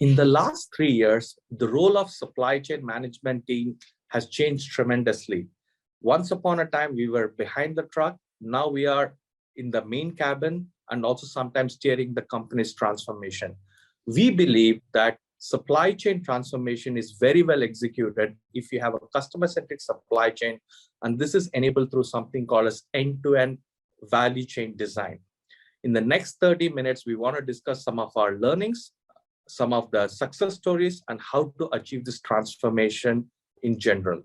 In the last 3 years, the role of supply chain management team has changed tremendously. Once upon a time, we were behind the truck. Now we are in the main cabin and also sometimes steering the company's transformation. We believe that supply chain transformation is very well executed if you have a customer-centric supply chain, and this is enabled through something called as end-to-end value chain design. In the next 30 minutes, we want to discuss some of our learnings, some of the success stories, and how to achieve this transformation in general.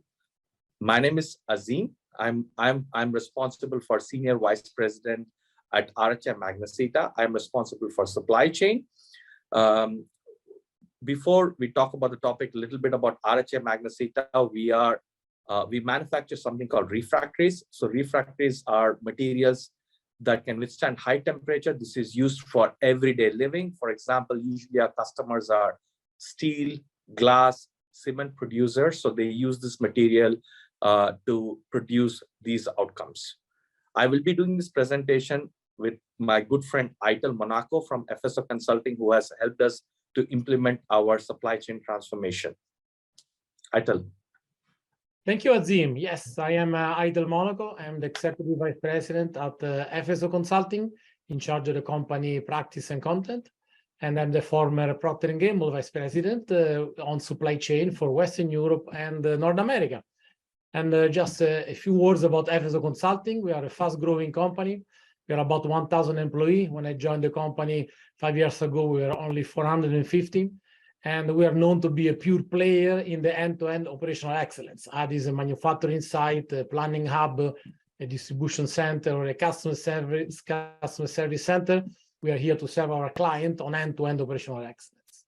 My name is Azim. I'm responsible for Senior Vice President at RHI Magnesita. I'm responsible for supply chain. Before we talk about the topic, a little bit about RHI Magnesita, we manufacture something called refractories. So refractories are materials that can withstand high temperature. This is used for everyday living. For example, usually our customers are steel, glass, cement producers. So they use this material to produce these outcomes. I will be doing this presentation with my good friend Eitel Monaco from FSO Consulting, who has helped us to implement our supply chain transformation. Eitel. Thank you, Azim. Yes, I am Eitel Monaco. I'm the Executive Vice President at FSO Consulting, in charge of the company practice and content. And I'm the former Procter & Gamble Vice President on supply chain for Western Europe and North America. And just a few words about FSO Consulting. We are a fast-growing company. We are about 1,000 employees. When I joined the company 5 years ago, we were only 450. And we are known to be a pure player in the end-to-end operational excellence. That is a manufacturing site, a planning hub, a distribution center, or a customer service center. We are here to serve our client on end-to-end operational excellence.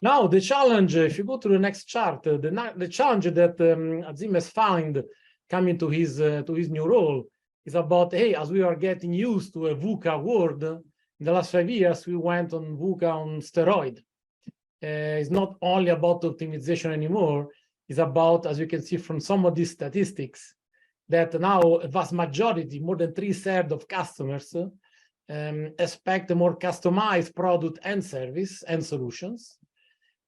Now, the challenge, if you go to the next chart, the challenge that Azim has found coming to his new role is about, hey, as we are getting used to a VUCA world, in the last 5 years, we went on VUCA on steroid. It's not only about optimization anymore. It's about, as you can see from some of these statistics, that now a vast majority, more than 3/3 of customers, expect a more customized product and service and solutions.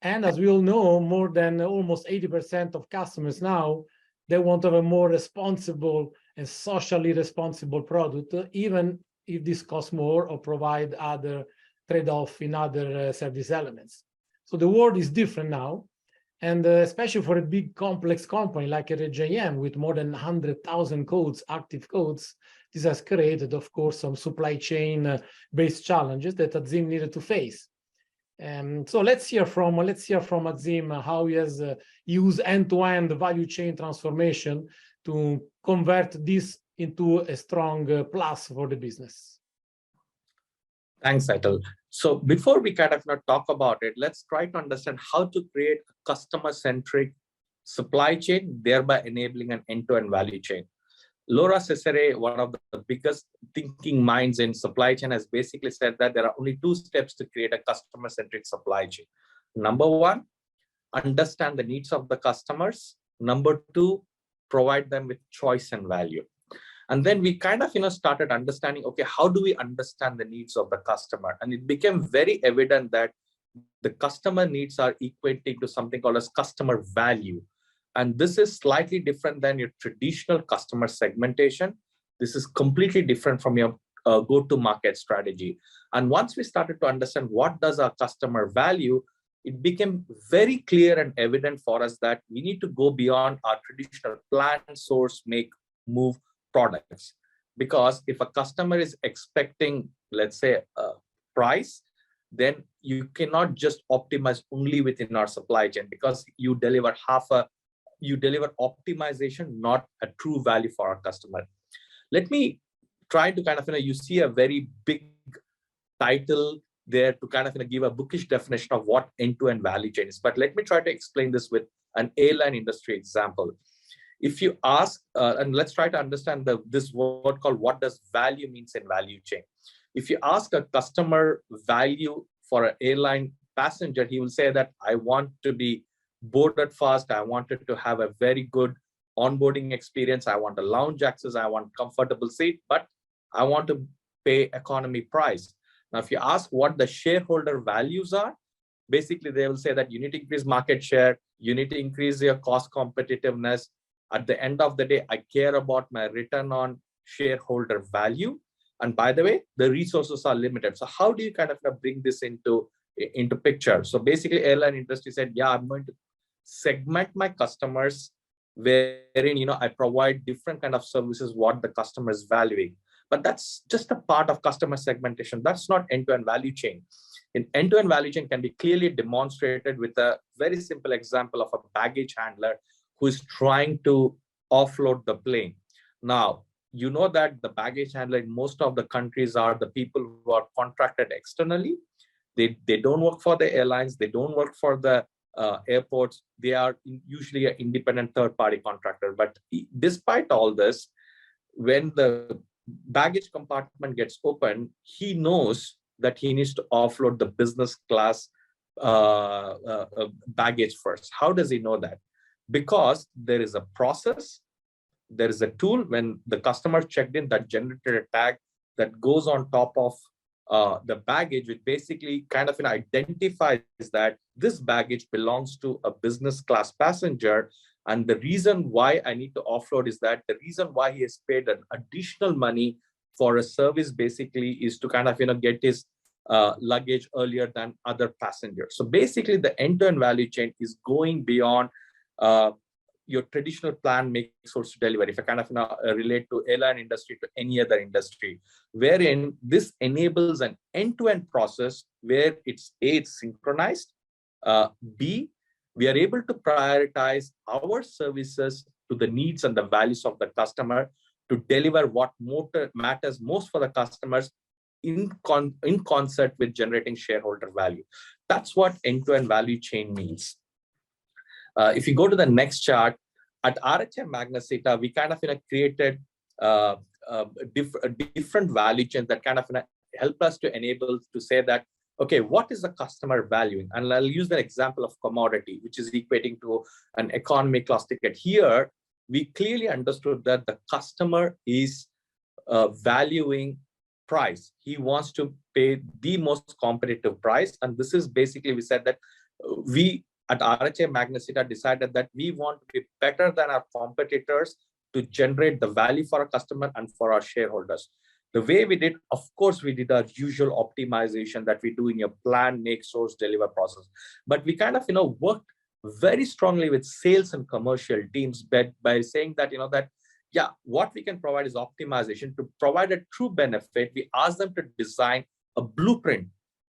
And as we all know, more than almost 80% of customers now, they want to have a more responsible and socially responsible product, even if this costs more or provide other trade-off in other service elements. So the world is different now, and especially for a big complex company like RHI with more than 100,000 codes, active codes, this has created, of course, some supply chain based challenges that Azim needed to face. So let's hear from Azim how he has used end-to-end value chain transformation to convert this into a strong plus for the business. Thanks, Eitel. So before we kind of talk about it, let's try to understand how to create a customer-centric supply chain, thereby enabling an end-to-end value chain. Laura Cesare, one of the biggest thinking minds in supply chain, has basically said that there are only 2 steps to create a customer-centric supply chain. Number 1, understand the needs of the customers. Number 2, provide them with choice and value. And then we kind of started understanding, okay, how do we understand the needs of the customer? And it became very evident that the customer needs are equating to something called as customer value. And this is slightly different than your traditional customer segmentation. This is completely different from your go-to-market strategy. And once we started to understand what does our customer value, it became very clear and evident for us that we need to go beyond our traditional plan, source, make, move products. Because if a customer is expecting, let's say, a price, then you cannot just optimize only within our supply chain, because you deliver optimization, not a true value for our customer. Let me try to kind of, you see a very big title there to kind of give a bookish definition of what end-to-end value chain is. But let me try to explain this with an airline industry example. If you ask, and let's try to understand this word called what does value means in value chain. If you ask a customer value for an airline passenger, he will say that I want to be boarded fast. I wanted to have a very good onboarding experience. I want a lounge access. I want comfortable seat, but I want to pay economy price. Now, if you ask what the shareholder values are, basically they will say that you need to increase market share, you need to increase your cost competitiveness. At the end of the day, I care about my return on shareholder value. And by the way, the resources are limited. So how do you kind of bring this into picture? So basically, airline industry said, yeah, I'm going to segment my customers, wherein I provide different kind of services what the customer is valuing. But that's just a part of customer segmentation. That's not end-to-end value chain. In end-to-end value chain can be clearly demonstrated with a very simple example of a baggage handler who is trying to offload the plane. Now, you know that the baggage handler in most of the countries are the people who are contracted externally. They don't work for the airlines. They don't work for the airports. They are usually an independent third-party contractor. But despite all this, when the baggage compartment gets open, he knows that he needs to offload the business class baggage first. How does he know that? Because there is a process, there is a tool when the customer checked in that generated a tag that goes on top of the baggage, which basically kind of identifies that this baggage belongs to a business class passenger. And the reason why I need to offload is that the reason why he has paid an additional money for a service basically is to kind of get his luggage earlier than other passengers. So basically the end-to-end value chain is going beyond your traditional plan make source to delivery. If I kind of relate to airline industry to any other industry, wherein this enables an end-to-end process where it's A, it's synchronized, B, we are able to prioritize our services to the needs and the values of the customer to deliver what matters most for the customers in concert with generating shareholder value. That's what end-to-end value chain means. If you go to the next chart, at RHI Magnesita, we kind of created different value chains that kind of help us to enable to say that, okay, what is the customer valuing? And I'll use the example of commodity, which is equating to an economy class ticket. Here, we clearly understood that the customer is valuing price. He wants to pay the most competitive price. And this is basically, we said that we at RHI Magnesita decided that we want to be better than our competitors to generate the value for our customer and for our shareholders. The way we did, of course, we did our usual optimization that we do in your plan, make, source, deliver process. But we kind of, worked very strongly with sales and commercial teams by saying that, yeah, what we can provide is optimization. To provide a true benefit, we ask them to design a blueprint.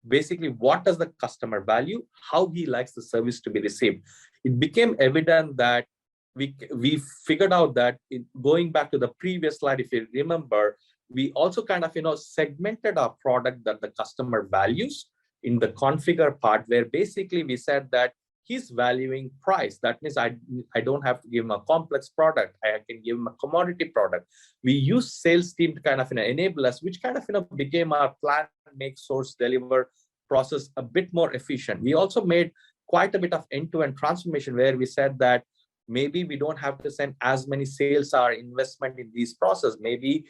Basically, what does the customer value, how he likes the service to be received. It became evident that we figured out that going back to the previous slide, if you remember, we also kind of segmented our product that the customer values in the configure part, where basically we said that he's valuing price. That means I don't have to give him a complex product. I can give him a commodity product. We use sales team to kind of enable us, which kind of became our plan, make, source, deliver process a bit more efficient. We also made quite a bit of end-to-end transformation where we said that maybe we don't have to send as many sales or investment in these processes. Maybe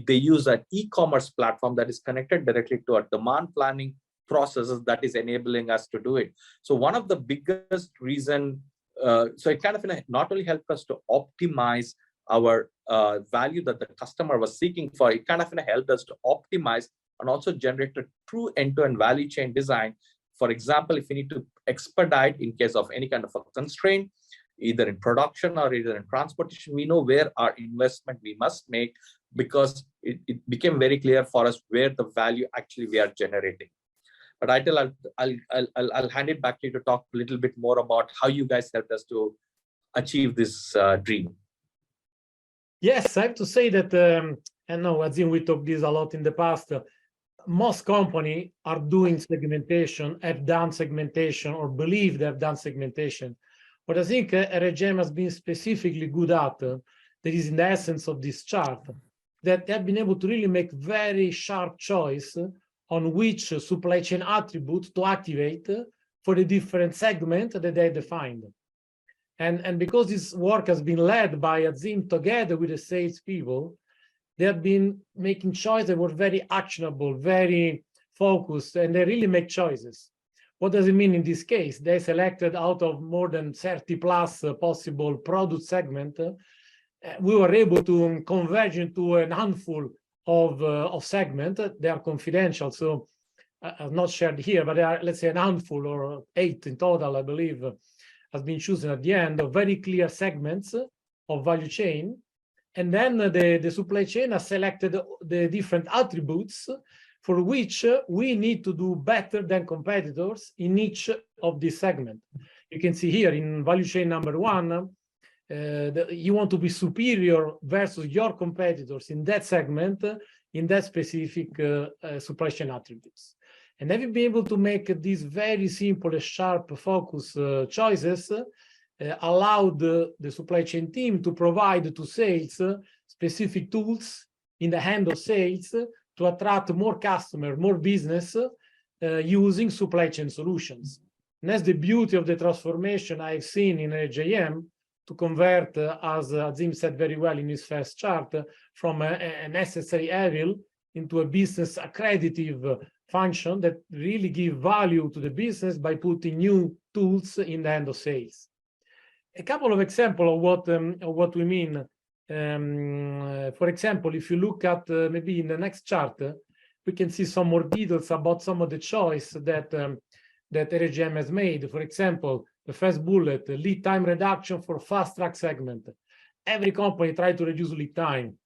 they use an e-commerce platform that is connected directly to our demand planning processes that is enabling us to do it. So one of the biggest reason, so it kind of not only helped us to optimize our value that the customer was seeking for, it kind of helped us to optimize and also generate a true end-to-end value chain design. For example, if you need to expedite in case of any kind of a constraint, either in production or either in transportation, we know where our investment we must make, because it became very clear for us where the value actually we are generating. But Eitel, I'll hand it back to you to talk a little bit more about how you guys helped us to achieve this dream. Yes, I have to say that, and no, Azim, we talked this a lot in the past. Most companies are doing segmentation, have done segmentation, or believe they have done segmentation. What I think RHI has been specifically good at, that is in the essence of this chart, that they have been able to really make very sharp choice on which supply chain attribute to activate for the different segment that they defined. And because this work has been led by Azim together with the sales people, they have been making choices that were very actionable, very focused, and they really make choices. What does it mean in this case? They selected out of more than 30 plus possible product segment. We were able to converge into a handful of segments. They are confidential, so I'm not shared here, but they are, let's say, a handful or 8 in total, I believe, has been chosen at the end of very clear segments of value chain. And then the supply chain has selected the different attributes for which we need to do better than competitors in each of these segments. You can see here in value chain number 1, you want to be superior versus your competitors in that segment, in that specific supply chain attributes. And having been able to make these very simple and sharp focus choices allowed the supply chain team to provide to sales specific tools in the hand of sales to attract more customers, more business using supply chain solutions. And that's the beauty of the transformation I've seen in RHIM to convert, as Azim said very well in his first chart, from a necessary evil into a business accretive function that really give value to the business by putting new tools in the hand of sales. A couple of examples of what we mean. For example, if you look at maybe in the next chart, we can see some more details about some of the choice that that RHIM has made. For example, the first bullet, lead time reduction for fast track segment. Every company tries to reduce lead time,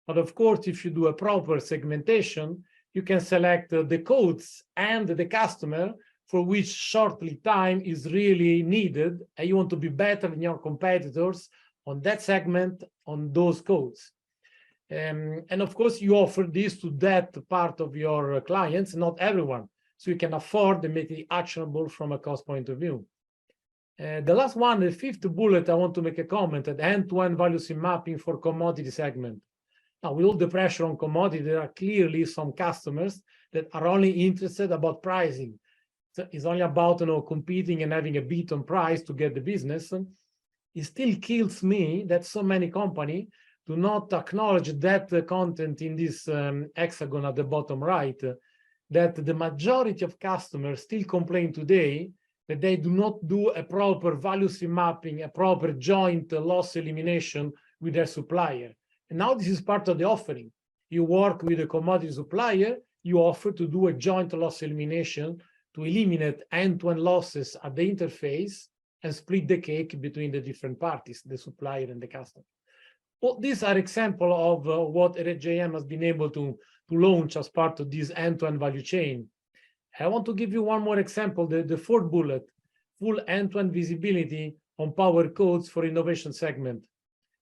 but of course, if you do a proper segmentation, you can select the codes and the customer for which short lead time is really needed, and you want to be better than your competitors on that segment, on those codes. And of course, you offer this to that part of your clients, not everyone, so you can afford and make it actionable from a cost point of view. The last one, the fifth bullet, I want to make a comment at end-to-end value stream mapping for commodity segment. Now, with all the pressure on commodity, there are clearly some customers that are only interested about pricing. So it's only about competing and having a beat on price to get the business. It still kills me that so many companies do not acknowledge that content in this hexagon at the bottom right, that the majority of customers still complain today that they do not do a proper value stream mapping, a proper joint loss elimination with their supplier. And now this is part of the offering. You work with a commodity supplier, you offer to do a joint loss elimination to eliminate end-to-end losses at the interface and split the cake between the different parties, the supplier and the customer. Well, these are examples of what RHIM has been able to launch as part of this end-to-end value chain. I want to give you one more example, the fourth bullet, full end-to-end visibility on power codes for innovation segment.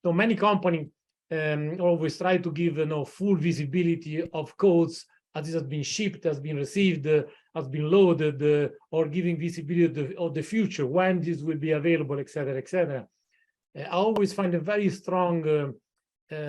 So many companies always try to give full visibility of codes as it has been shipped, has been received, has been loaded, or giving visibility of the future, when this will be available, et cetera, et cetera. I always find a very strong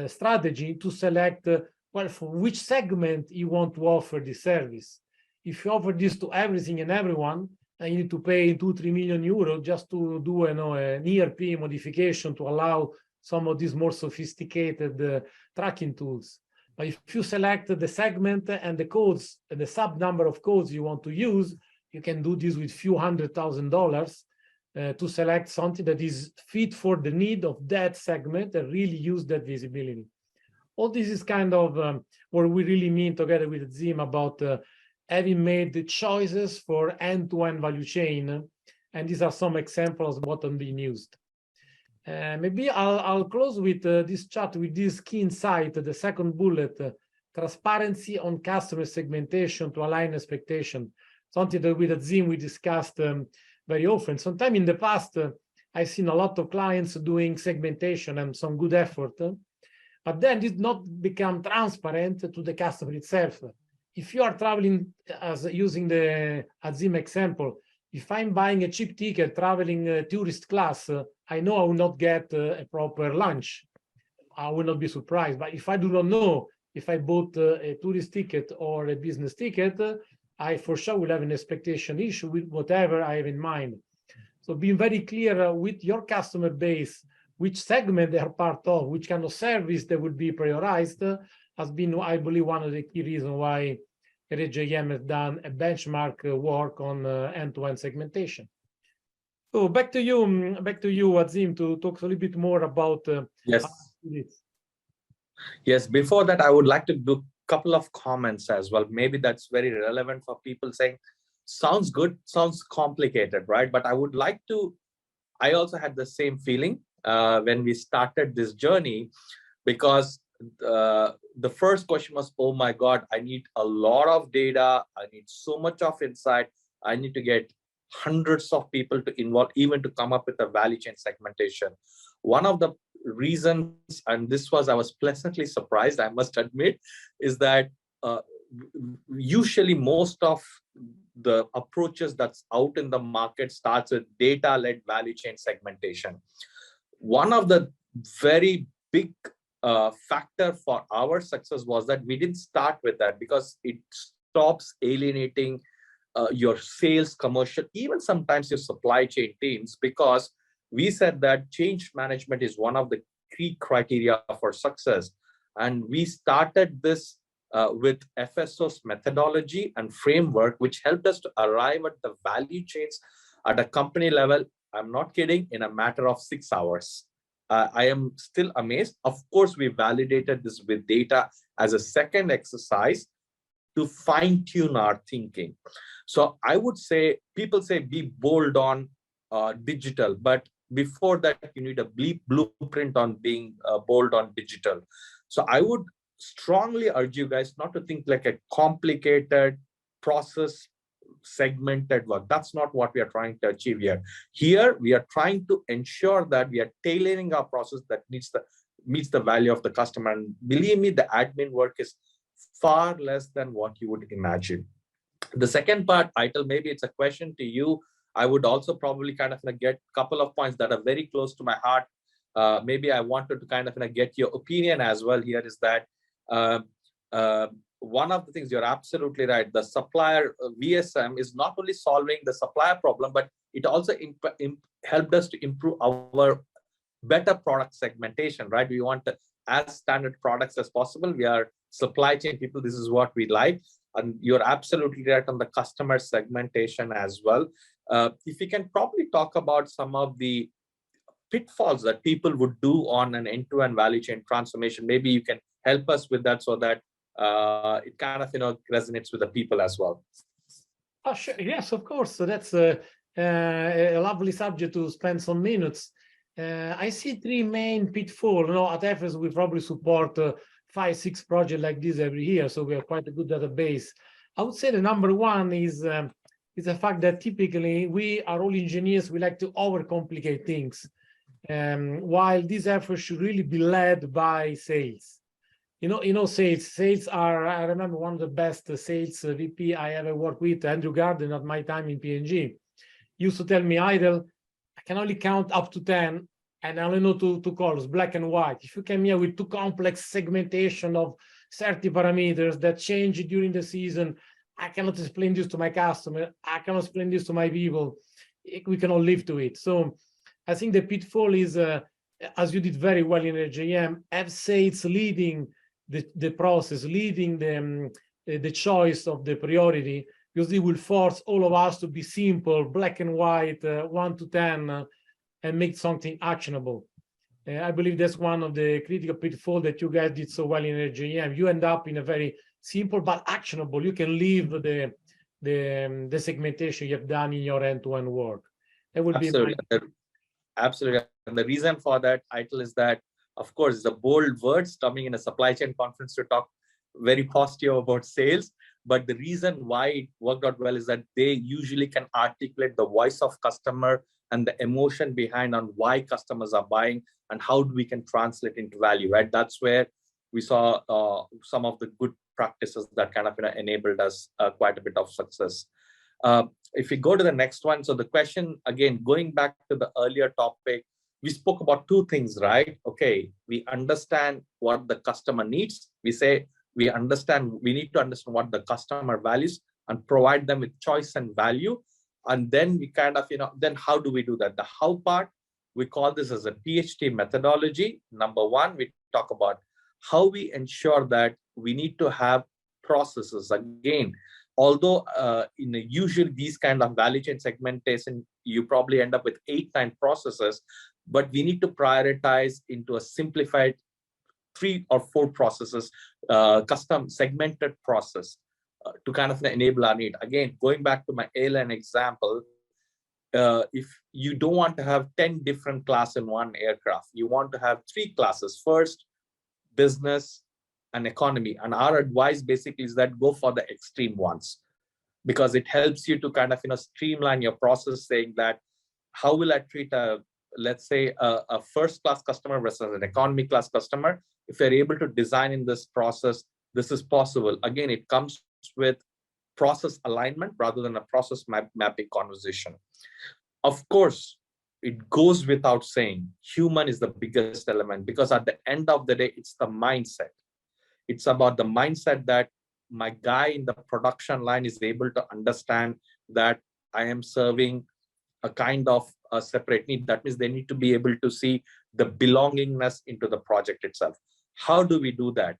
strategy to select, well, for which segment you want to offer this service. If you offer this to everything and everyone, and you need to pay 2-3 million euros just to do an ERP modification to allow some of these more sophisticated tracking tools. But if you select the segment and the codes, the sub number of codes you want to use, you can do this with few $100,000 to select something that is fit for the need of that segment and really use that visibility. All this is kind of what we really mean together with Azim about having made the choices for end-to-end value chain. And these are some examples of what are being used. Maybe I'll close with this chart with this key insight, the second bullet, transparency on customer segmentation to align expectation. Something that with Azim we discussed very often. Sometime in the past, I've seen a lot of clients doing segmentation and some good effort, but then did not become transparent to the customer itself. If you are traveling, as using the Azim example, if I'm buying a cheap ticket traveling tourist class, I know I will not get a proper lunch. I will not be surprised. But if I do not know if I bought a tourist ticket or a business ticket, I for sure will have an expectation issue with whatever I have in mind. So being very clear with your customer base, which segment they are part of, which kind of service they will be prioritized, has been, I believe, one of the key reasons why RHIM has done a benchmark work on end-to-end segmentation. So back to you, Azim, to talk a little bit more about Yes. this. Yes, before that, I would like to do a couple of comments as well. Maybe that's very relevant for people saying, sounds good, sounds complicated, right? But I would like to, I also had the same feeling when we started this journey, because the first question was, oh my God, I need a lot of data. I need so much of insight. I need to get hundreds of people to involve, even to come up with a value chain segmentation. One of the reasons, and this was, I was pleasantly surprised, I must admit, is that usually most of the approaches that's out in the market starts with data-led value chain segmentation. One of the very big factor for our success was that we didn't start with that, because it stops alienating your sales, commercial, even sometimes your supply chain teams, because we said that change management is one of the key criteria for success. And we started this with FSO's methodology and framework, which helped us to arrive at the value chains at a company level. I'm not kidding, in a matter of 6 hours. I am still amazed. Of course, we validated this with data as a second exercise to fine-tune our thinking. So I would say, people say be bold on digital, but before that, you need a blueprint on being bold on digital. So I would strongly urge you guys not to think like a complicated process segmented work. That's not what we are trying to achieve here. Here, we are trying to ensure that we are tailoring our process that meets the value of the customer. And believe me, the admin work is far less than what you would imagine. The second part, Eitel, maybe it's a question to you. I would also probably kind of get a couple of points that are very close to my heart. Maybe I wanted to kind of get your opinion as well here, is that one of the things, you're absolutely right, the supplier VSM is not only solving the supplier problem, but it also helped us to improve our better product segmentation, right? We want as standard products as possible. We are supply chain people, this is what we like. And you're absolutely right on the customer segmentation as well. If you can probably talk about some of the pitfalls that people would do on an end-to-end value chain transformation, maybe you can help us with that, so that it kind of resonates with the people as well. Oh, sure. Yes, of course. So that's a lovely subject to spend some minutes. I see 3 main pitfalls. At FS, we probably support 5-6 projects like this every year, so we have quite a good database. I would say the number one is the fact that typically we are all engineers. We like to overcomplicate things, while these efforts should really be led by sales. Sales are, I remember one of the best sales VP I ever worked with, Andrew Garden, at my time in P&G, used to tell me, Eitel, I can only count up to 10, and I only know two colors, black and white. If you come here with too complex segmentation of 30 parameters that change during the season, I cannot explain this to my customer. I cannot explain this to my people. We cannot live to it. So I think the pitfall is, as you did very well in RHIM, have sales leading the process, leading the choice of the priority, because it will force all of us to be simple, black and white, 1 to 10, and make something actionable. I believe that's one of the critical pitfalls that you guys did so well in RHIM. You end up in a very simple but actionable. You can leave the segmentation you have done in your end-to-end work. That would Absolutely. be Absolutely. And the reason for that, Eitel, is that, of course, the bold words coming in a supply chain conference to talk very positive about sales. But the reason why it worked out well is that they usually can articulate the voice of customer and the emotion behind on why customers are buying and how we can translate into value, right? That's where we saw some of the good practices that kind of enabled us quite a bit of success. If we go to the next one, so the question, again, going back to the earlier topic, we spoke about 2 things, right? Okay, we understand what the customer needs. We say we need to understand what the customer values and provide them with choice and value. And then we kind of, then how do we do that? The how part, we call this as a PhD methodology. Number 1, we talk about how we ensure that we need to have processes. Again, although in a usually these kind of value chain segmentation, you probably end up with 8-9 processes, but we need to prioritize into a simplified 3 or 4 processes, custom segmented process to kind of enable our need. Again, going back to my airline example, if you don't want to have 10 different classes in one aircraft, you want to have 3 classes: first, business, and economy. And our advice basically is that go for the extreme ones, because it helps you to kind of streamline your process, saying that how will I treat a, let's say, a first class customer versus an economy class customer. If you're able to design in this process, this is possible. Again, it comes with process alignment rather than a process mapping conversation. Of course, it goes without saying, human is the biggest element, because at the end of the day, it's the mindset. It's about the mindset that my guy in the production line is able to understand that I am serving a kind of a separate need. That means they need to be able to see the belongingness into the project itself. How do we do that?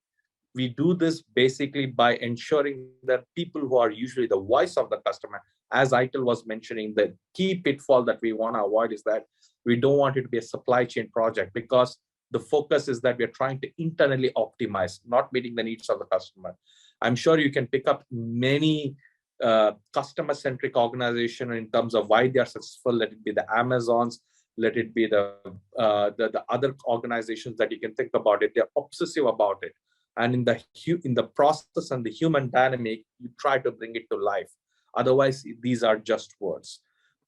We do this basically by ensuring that people who are usually the voice of the customer, as Eitel was mentioning, the key pitfall that we want to avoid is that we don't want it to be a supply chain project, because the focus is that we're trying to internally optimize, not meeting the needs of the customer. I'm sure you can pick up many customer-centric organizations in terms of why they are successful. Let it be the Amazons, let it be the other organizations that you can think about it. They're obsessive about it. And in the process and the human dynamic, you try to bring it to life. Otherwise, these are just words.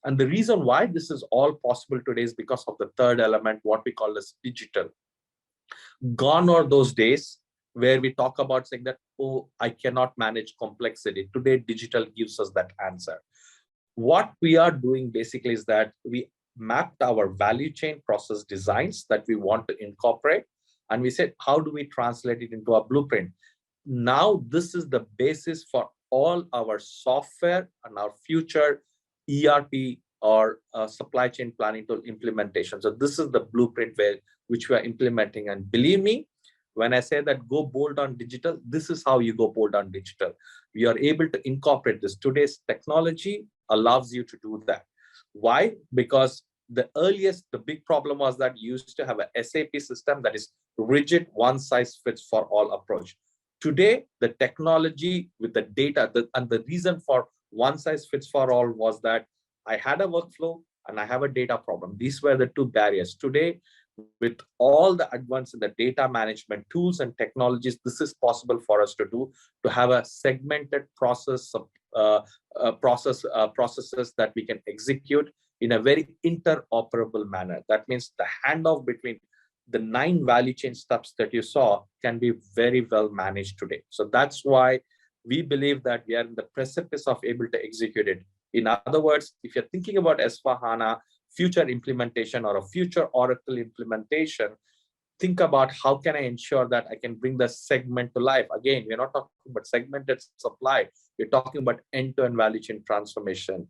And the reason why this is all possible today is because of the third element, what we call as digital. Gone are those days where we talk about saying that, oh, I cannot manage complexity. Today, digital gives us that answer. What we are doing basically is that we mapped our value chain process designs that we want to incorporate. And we said, how do we translate it into a blueprint? Now, this is the basis for all our software and our future ERP or supply chain planning tool implementation. So this is the blueprint which we are implementing. And believe me, when I say that go bold on digital, this is how you go bold on digital. We are able to incorporate this. Today's technology allows you to do that. Why? Because the big problem was that you used to have a SAP system that is rigid, one size fits for all approach. Today, the technology with the data, and the reason for one size fits for all was that I had a workflow and I have a data problem. These were the 2 barriers. Today, with all the advance in the data management tools and technologies, this is possible for us to do, to have a segmented processes that we can execute in a very interoperable manner. That means the handoff between the 9 value chain steps that you saw can be very well managed today. So that's why we believe that we are in the precipice of able to execute it. In other words, if you're thinking about S/4HANA future implementation or a future Oracle implementation, think about how can I ensure that I can bring the segment to life. Again, we're not talking about segmented supply. We're talking about end-to-end value chain transformation.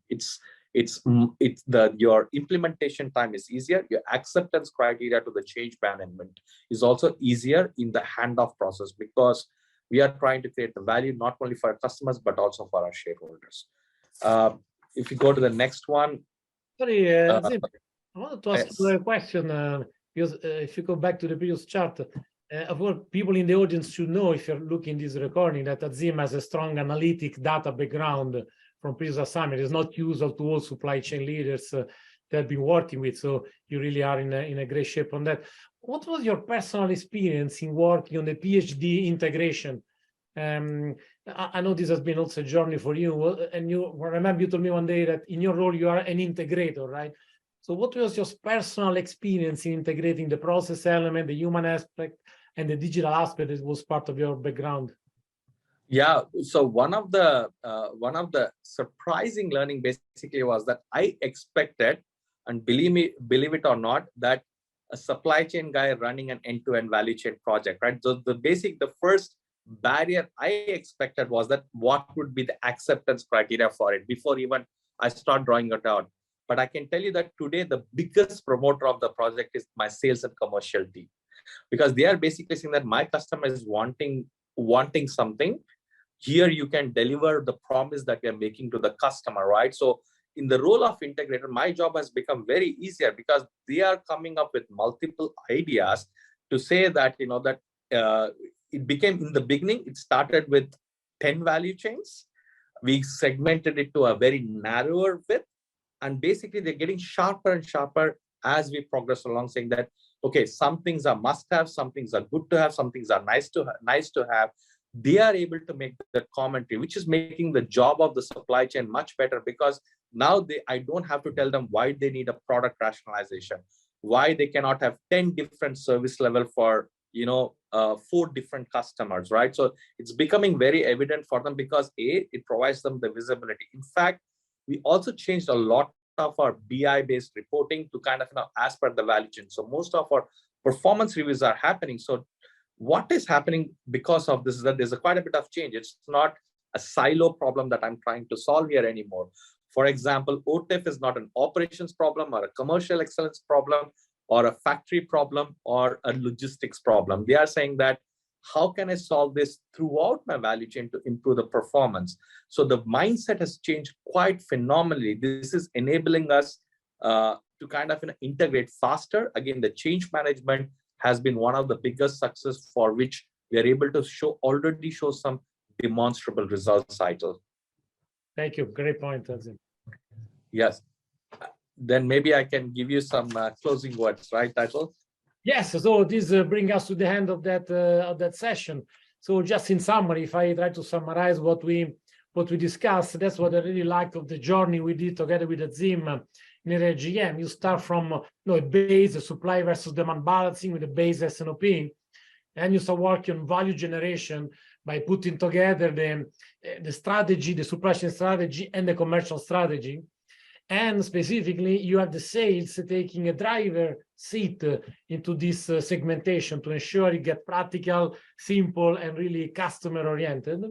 Your implementation time is easier. Your acceptance criteria to the change management is also easier in the handoff process, because we are trying to create the value not only for our customers but also for our shareholders. If you go to the next one. Sorry, Azim, I wanted to ask you a question, because if you go back to the previous chart, of course, people in the audience should know, if you're looking this recording, that Azim has a strong analytic data background from previous assignment. It's not usual to all supply chain leaders that have been working with, so you really are in a great shape on that. What was your personal experience in working on the PhD integration? I know this has been also a journey for you, and you remember you told me one day that in your role you are an integrator, right? So what was your personal experience in integrating the process element, the human aspect, and the digital aspect that was part of your background? Yeah, so one of the surprising learning basically was that I expected, and believe it or not, that a supply chain guy running an end-to-end value chain project, right? So the first barrier I expected was that what would be the acceptance criteria for it before even I start drawing it out. But I can tell you that today the biggest promoter of the project is my sales and commercial team, because they are basically saying that my customer is wanting something, here you can deliver the promise that we are making to the customer, right? So in the role of integrator, my job has become very easier because they are coming up with multiple ideas to say that, that it became, in the beginning, it started with 10 value chains. We segmented it to a very narrower width, and basically they're getting sharper and sharper as we progress along, saying that, okay, some things are must have, some things are good to have, some things are nice to have. They are able to make the commentary, which is making the job of the supply chain much better, because now I don't have to tell them why they need a product rationalization, why they cannot have 10 different service level for 4 different customers, right? So it's becoming very evident for them, because it provides them the visibility. In fact, we also changed a lot of our BI based reporting to kind of as per the value chain. So most of our performance reviews are happening. So what is happening because of this is that there's quite a bit of change. It's not a silo problem that I'm trying to solve here anymore. For example, OTIF is not an operations problem or a commercial excellence problem or a factory problem or a logistics problem. They are saying that, how can I solve this throughout my value chain to improve the performance? So the mindset has changed quite phenomenally. This is enabling us to kind of integrate faster. Again, the change management has been one of the biggest success for which we are able to already show some demonstrable results, Eitel. Thank you. Great point, Azim. Yes. Then maybe I can give you some closing words, right, Eitel? Yes. So this brings us to the end of that session. So just in summary, if I try to summarize what we discussed, that's what I really liked of the journey we did together with Azim in RHI. You start from a base, a supply versus demand balancing with a base S&OP, and you start working on value generation by putting together the strategy, the supply chain strategy, and the commercial strategy. And specifically, you have the sales taking a driver seat into this segmentation to ensure you get practical, simple, and really customer-oriented.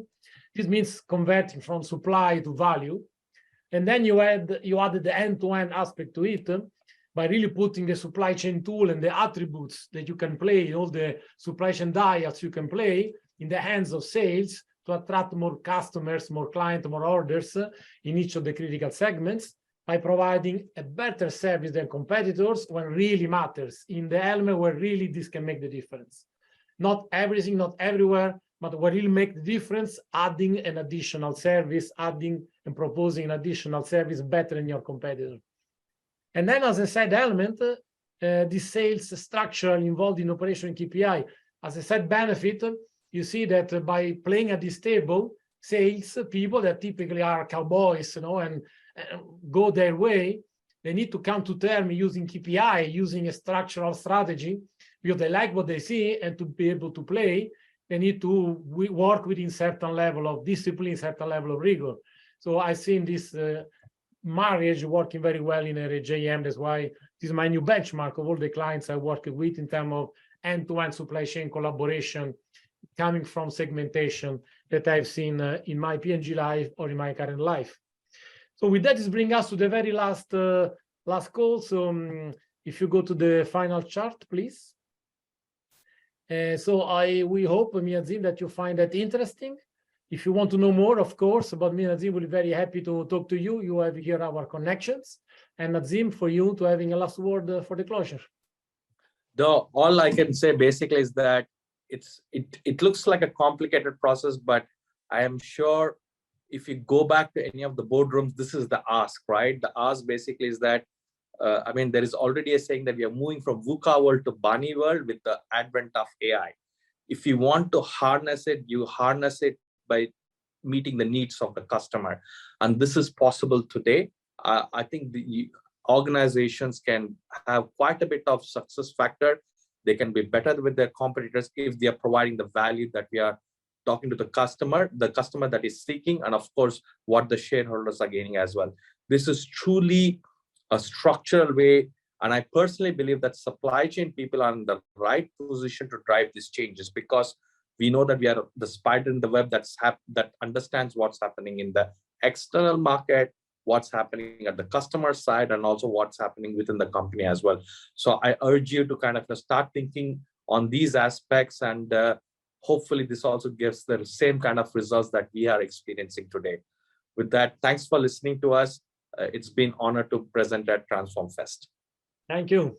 This means converting from supply to value. And then you added the end-to-end aspect to it by really putting the supply chain tool and the attributes that you can play, all the supply chain dials you can play in the hands of sales to attract more customers, more clients, more orders in each of the critical segments, by providing a better service than competitors when really matters, in the element where really this can make the difference. Not everything, not everywhere, but where really make the difference, adding an additional service, adding and proposing an additional service better than your competitor. And then as a side element, the sales structure involved in operation KPI. As a side benefit, you see that by playing at this table, sales people that typically are cowboys, and go their way, they need to come to terms using KPI, using a structural strategy, because they like what they see, and to be able to play, they need to work within certain level of discipline, certain level of rigor. So I've seen this marriage working very well in RHI. That's why this is my new benchmark of all the clients I work with in terms of end-to-end supply chain collaboration coming from segmentation that I've seen in my P&G life or in my current life. So with that, this brings us to the very last call. So if you go to the final chart, please. So we hope, me and Azim, that you find that interesting. If you want to know more, of course, about me and Azim, we'll be very happy to talk to you. You have here our connections. And Azim, for you to having a last word for the closure. All I can say basically is that it looks like a complicated process, but I am sure if you go back to any of the boardrooms, this is the ask, right? The ask basically is that, there is already a saying that we are moving from VUCA world to Bunny world with the advent of AI. If you want to harness it, you harness it by meeting the needs of the customer. And this is possible today. I think the organizations can have quite a bit of success factor. They can be better with their competitors if they are providing the value that we are talking to the customer that is seeking, and of course, what the shareholders are gaining as well. This is truly a structural way, and I personally believe that supply chain people are in the right position to drive these changes, because we know that we are the spider in the web that understands what's happening in the external market, what's happening at the customer side, and also what's happening within the company as well. So I urge you to kind of start thinking on these aspects and Hopefully, this also gives the same kind of results that we are experiencing today. With that, thanks for listening to us. It's been an honor to present at Transform Fest. Thank you.